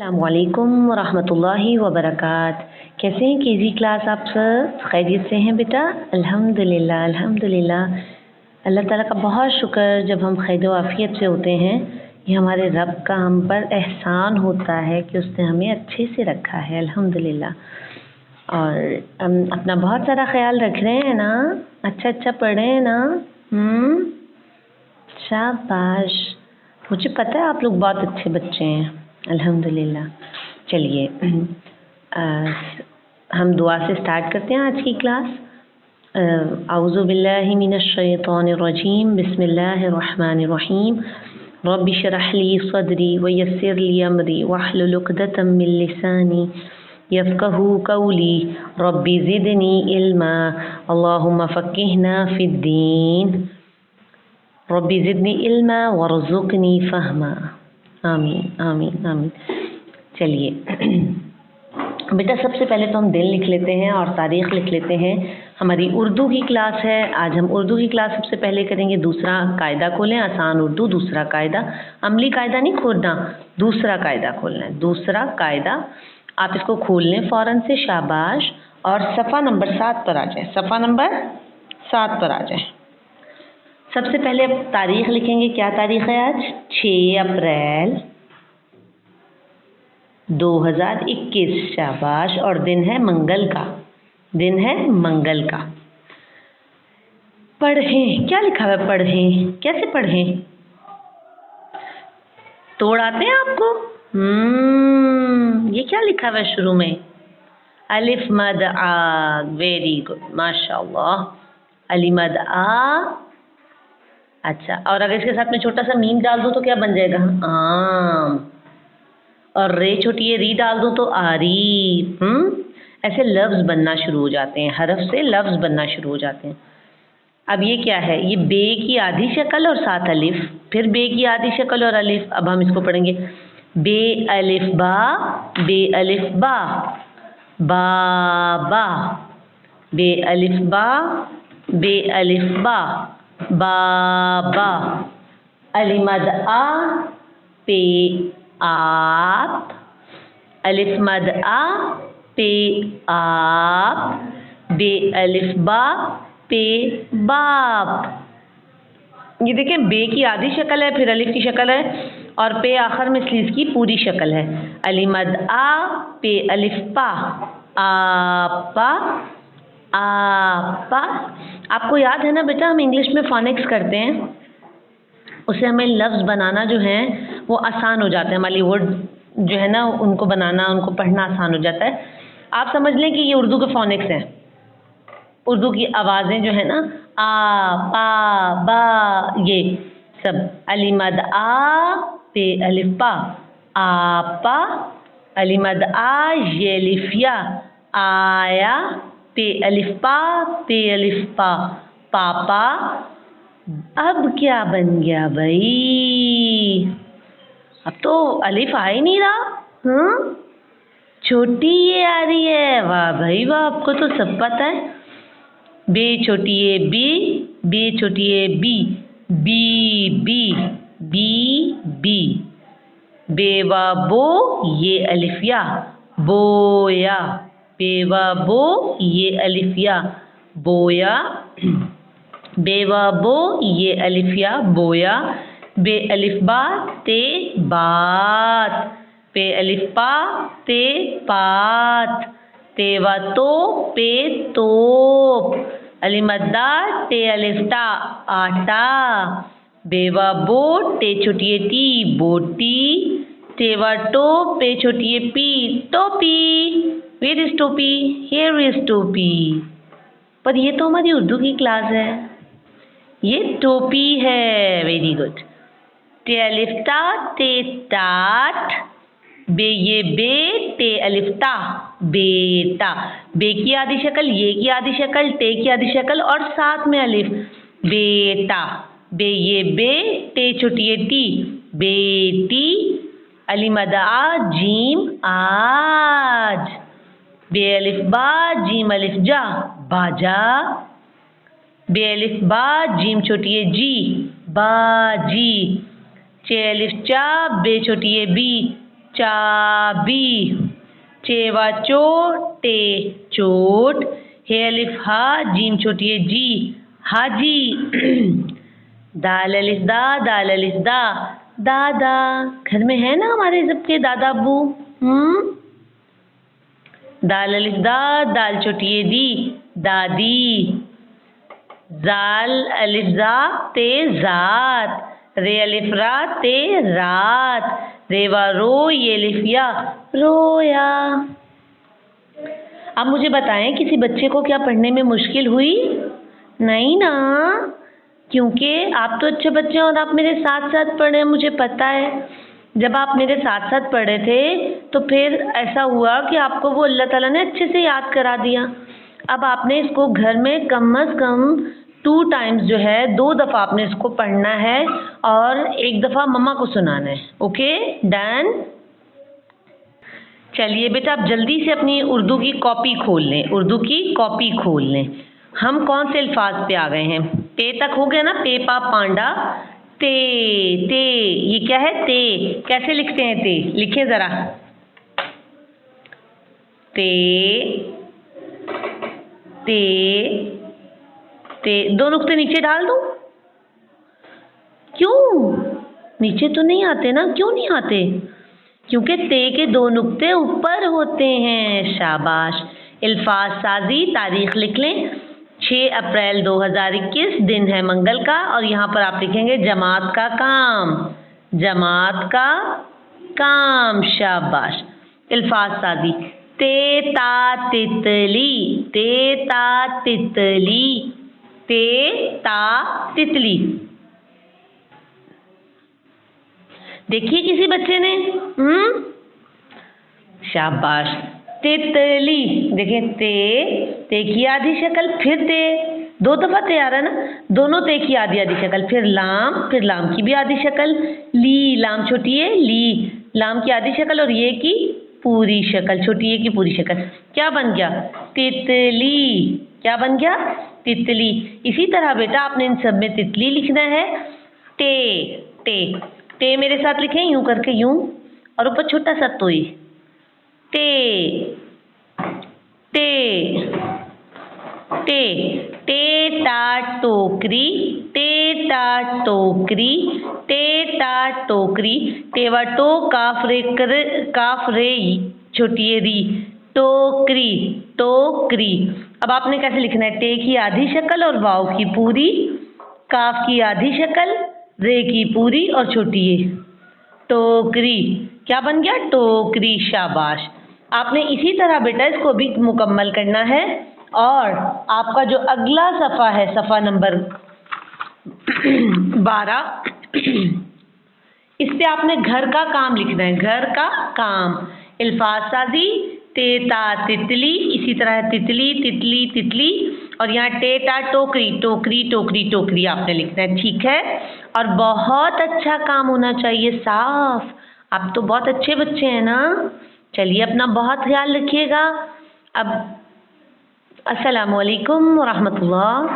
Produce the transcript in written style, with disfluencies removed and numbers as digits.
अस्सलामुअलैकुम वरहमतुल्लाहि वबरकात। कैसे हैं केजी क्लास आप सब? खैरियत से हैं बेटा? अल्हम्दुलिल्लाह अल्हम्दुलिल्लाह। अल्लाह ताला का बहुत शुक्र जब हम खैर आफियत से होते हैं। ये हमारे रब का हम पर एहसान होता है कि उसने हमें अच्छे से रखा है, अल्हम्दुलिल्लाह। और हम अपना बहुत सारा ख्याल रख रहे हैं ना, अच्छा पढ़ रहे हैं ना। शाबाश, मुझे पता है आप लोग बहुत अच्छे बच्चे हैं, अल्हम्दुलिल्लाह। चलिए हम दुआ से स्टार्ट करते हैं आज की क्लास। औज़ु बिल्लाहि मिनश शैतानिर रजीम, बिस्मिल्लाहिर रहमानिर रहीम। रब्बि इश्रह ली सदरी व यस्सिर ली अमरी वहलुल उक़दतम मिन लिसानी यफ़क़हू क़ौली रब्बि ज़िदनी इल्मा अल्लाहुम्मा फ़क़्हिना फ़िद्दीन रब्बि ज़िदनी इल्मा वरज़ुक़नी फ़हमा। आमीन आमीन आमीन। चलिए बेटा, सबसे पहले तो हम दिन लिख लेते हैं और तारीख़ लिख लेते हैं। हमारी उर्दू की क्लास है, आज हम उर्दू की क्लास सबसे पहले करेंगे। दूसरा कायदा खोलें, आसान उर्दू दूसरा कायदा, अमली कायदा नहीं खोलना, दूसरा कायदा खोलना है। दूसरा कायदा आप इसको खोल लें फ़ौरन से, शाबाश। और सफ़ा नंबर 7 पर आ जाए, सफ़ा नंबर 7 पर आ जाए। सबसे पहले अब तारीख़ लिखेंगे। क्या तारीख़ है आज? 6 अप्रैल 2021, शाबाश। और दिन है मंगल का, दिन है मंगल का। पढ़ें, क्या लिखा हुआ है? पढ़ें, कैसे पढ़ें? तोड़ आते हैं आपको? ये क्या लिखा हुआ है शुरू में? अलिफ मद आ, वेरी गुड, माशाअल्लाह। अली मद आ, अच्छा। और अगर इसके साथ में छोटा सा मीम डाल दो तो क्या बन जाएगा? आम। और रे छोटी ये री डाल दो तो आरी। ऐसे लफ्ज़ बनना शुरू हो जाते हैं, हरफ से लफ्ज़ बनना शुरू हो जाते हैं। अब ये क्या है? ये बे की आधी शक्ल और 7 अलिफ, फिर बे की आधी शक्ल और अलिफ। अब हम इसको पढ़ेंगे बे अलिफ बा, बे अलिफ बा, बा, बे अलिफ बा, बे अलिफ बा, बा। अली मद आ, पे आप, अलिफ मद आ, पे आप, बे अलिफ बा, पे बाप। ये देखें, बे की आधी शक्ल है, फिर अलिफ की शक्ल है और पे आखिर में इसलिए इसकी पूरी शक्ल है। अली मद आ, पे अलिफ पा, आपा, आपा। आपको याद है ना बेटा, हम इंग्लिश में फोनिक्स करते हैं, उससे हमें लफ्ज़ बनाना जो है वो आसान हो जाता है। हमारी वर्ड जो है ना, उनको बनाना, उनको पढ़ना आसान हो जाता है। आप समझ लें कि ये उर्दू के फोनिक्स हैं, उर्दू की आवाज़ें जो है ना, आ, पा, बा, ये सब। अली मद आ, पे अलिफ पा, आपा। अली मद आ, ये अलिफ या, आया। पे अलिफ पा, पे अलिफ पा, पापा। अब क्या बन गया भाई? अब तो अलिफ आ ही नहीं रहा। छोटी ये आ रही है। वाह भाई वाह, आपको तो सब पता है। बे छोटी ए बी, बे छोटी ए बी, बी बी, बी बी। बेवा बो, ये अलिफिया, बोया। बेवा बो, ये अलिफिया, बोया। बेवा बो, ये अलिफिया, बोया। बे अलिफ बा, ते बात, पे अलिफ पा, ते पात, तेवा तो, पे तोप। अली मद्दा, ते अलिफ्ता, आटा। बेवा बो, ते छोटी टी, बोटी। तेवा टो, पे छोटी पी, टोपी। वेयर इज टोपी? हियर इज टोपी। पर ये तो हमारी उर्दू की क्लास है, ये टोपी है। Very good. ते अलिफ्ता, ते तात। बे ये बे, ते अलिफ्ता, बेटा। बे की आधी शक्ल, ये की आधी शक्ल, टे की आधी शक्ल और साथ में अलिफ, बेटा। बे ये बे, टे छोटी टी, बेटी। अली मदा जीम, आज। बे अलिफ बा, जीम अलिफ जा, बाजा। बे अलिफ बा, जीम छोटी है जी, बाजी। चे अलिफ चा, बे छोटी है बी, चाबी, चेवा चोटे चोट, हे अलिफ हा जीम छोटी है जी हाजी, दाल अलिफ दा दादा। घर में है ना हमारे सबके दादा अब्बू। दाल अलिफ दा दाल छोटी है दी दादी, जाल अलिफ जा ते जात, रे अलिफ रा ते रात, रेवा रो ये अलिफ या रोया। अब मुझे बताएं किसी बच्चे को क्या पढ़ने में मुश्किल हुई? नहीं ना, क्योंकि आप तो अच्छे बच्चे हैं और आप मेरे साथ साथ पढ़े, मुझे पता है। जब आप मेरे साथ साथ पढ़े थे तो फिर ऐसा हुआ कि आपको वो अल्लाह ताला ने अच्छे से याद करा दिया। अब आपने इसको घर में कम से कम 2 टाइम्स जो है 2 दफ़ा आपने इसको पढ़ना है और 1 दफ़ा मम्मा को सुनाना है। Okay done. चलिए बेटा आप जल्दी से अपनी उर्दू की कॉपी खोल लें, उर्दू की कॉपी खोल लें। हम कौन से अल्फाज पे आ गए हैं? पे तक हो गया ना, पे पा पांडा। ते ते ये क्या है? ते कैसे लिखते हैं? ते लिखें ज़रा। ते ते ते 2 नुक्ते नीचे डाल दूं? क्यों? नीचे तो नहीं आते ना, क्यों नहीं आते? क्योंकि ते के 2 नुक्ते ऊपर होते हैं। शाबाश। अल्फाज साजी तारीख लिख लें, 6 अप्रैल 2021 दिन है मंगल का, और यहाँ पर आप लिखेंगे जमात का काम, जमात का काम। शाबाश। अल्फाज साजी, ते ता तितली, ते ता तितली, ते ता तितली। देखिए किसी बच्चे ने शाबाश। तितली देखें, ते की आधी शक्ल, फिर ते 2 दफ़ा ते आ रहा है ना, दोनों ते की आधी आधी शक्ल, फिर लाम की भी आधी शक्ल, ली लाम छोटी है ली, लाम की आधी शक्ल और ये की पूरी शक्ल, छोटी ये की पूरी शक्ल। क्या बन गया? तितली। क्या बन गया? तितली। इसी तरह बेटा आपने इन सब में तितली लिखना है। टे टे टे मेरे साथ लिखें, यूं करके, यूं, और ऊपर छोटा सा तोई। टे टे टे टे टा टोकरी, टे टा टोकरी, टे टा टोकरी, टेवा टो काफ रे छोटी है री, टोकरी टोकरी। अब आपने कैसे लिखना है? टे की आधी शक्ल और वाव की पूरी, काफ की आधी शक्ल, रे की पूरी और छोटी है टोकरी। क्या बन गया? टोकरी। शाबाश। आपने इसी तरह बेटा इसको भी मुकम्मल करना है, और आपका जो अगला सफ़ा है, सफ़ा नंबर 12, इस पे आपने घर का काम लिखना है, घर का काम। अल्फाज साजी, ते ता तितली, इसी तरह तितली तितली तितली, और यहाँ टे टा टोकरी टोकरी टोकरी टोकरी आपने लिखना है। ठीक है, और बहुत अच्छा काम होना चाहिए, साफ। आप तो बहुत अच्छे बच्चे हैं ना। चलिए अपना बहुत ख्याल रखिएगा। अब अस्सलामु अलैकुम व रहमतुल्लाह।